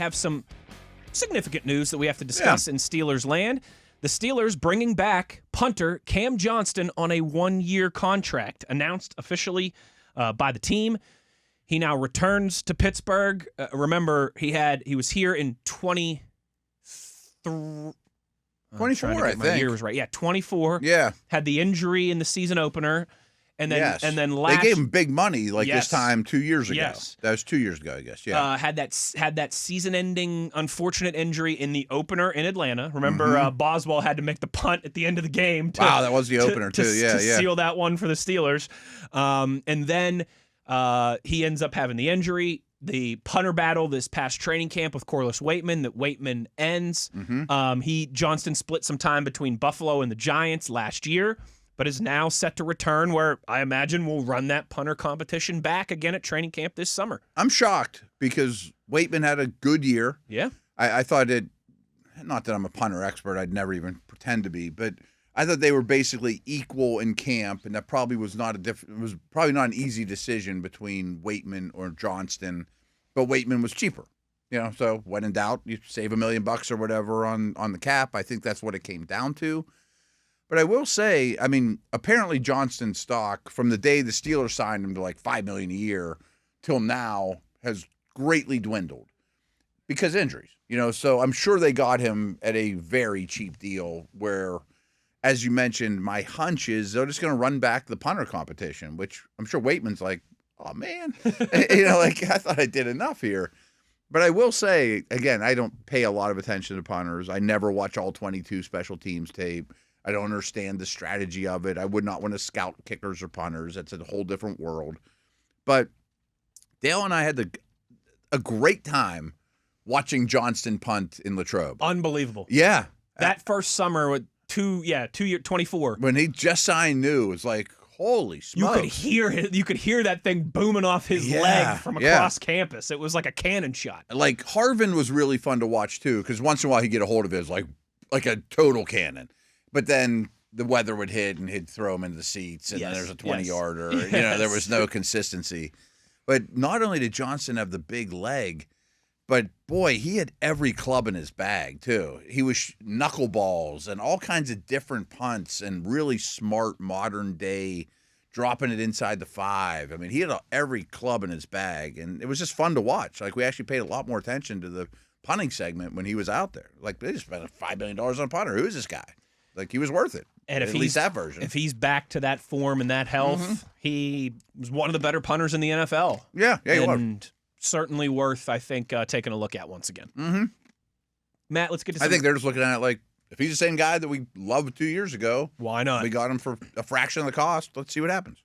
have some significant news that we have to discuss in Steelers land. The Steelers bringing back punter Cam Johnston on a 1-year contract, announced officially by the team. He now returns to Pittsburgh. Remember, he was here in 24, I think. My year was right. Yeah, 24. Yeah. Had the injury in the season opener. And then, yes. and then they gave him big money this time 2 years ago. Yes. That was 2 years ago, I guess. Yeah. Had that season-ending unfortunate injury in the opener in Atlanta. Remember, Boswell had to make the punt at the end of the game. Wow, that was the opener too. Yeah, to seal that one for the Steelers. And then he ends up having the injury. The punter battle this past training camp with Corliss Waitman, that Waitman ends. Johnston split some time between Buffalo and the Giants last year, but is now set to return, where I imagine we'll run that punter competition back again at training camp this summer. I'm shocked because Waitman had a good year. Yeah. I thought it, not that I'm a punter expert, I'd never even pretend to be, but I thought they were basically equal in camp, and that probably was not it was probably not an easy decision between Waitman or Johnston, but Waitman was cheaper. So when in doubt, you save $1 million or whatever on the cap. I think that's what it came down to. But I will say, I mean, apparently Johnston's stock from the day the Steelers signed him to like $5 million a year till now has greatly dwindled because injuries. So I'm sure they got him at a very cheap deal where, as you mentioned, my hunch is they're just going to run back the punter competition, which I'm sure Waitman's like, oh, man, I thought I did enough here. But I will say, again, I don't pay a lot of attention to punters. I never watch all 22 special teams tape. I don't understand the strategy of it. I would not want to scout kickers or punters. That's a whole different world. But Dale and I had a great time watching Johnston punt in Latrobe. Unbelievable. Yeah. That first summer with 24. When he just signed new, it was like, holy smokes. You could hear that thing booming off his leg from across campus. It was like a cannon shot. Like Harvin was really fun to watch too, because once in a while he'd get a hold of his like a total cannon. But then the weather would hit and he'd throw him into the seats, and then there's a 20-yarder. There was no consistency. But not only did Johnston have the big leg, but boy, he had every club in his bag too. He was knuckleballs and all kinds of different punts and really smart modern day dropping it inside the 5. I mean, he had every club in his bag, and it was just fun to watch. Like, we actually paid a lot more attention to the punting segment when he was out there. Like, they just spent $5 million on a punter. Who is this guy? Like, he was worth it. And at least that version. If he's back to that form and that health, he was one of the better punters in the NFL. Yeah, he was. And certainly worth, I think, taking a look at once again. Matt, let's get to I think they're just looking at it like, if he's the same guy that we loved 2 years ago, why not? We got him for a fraction of the cost. Let's see what happens.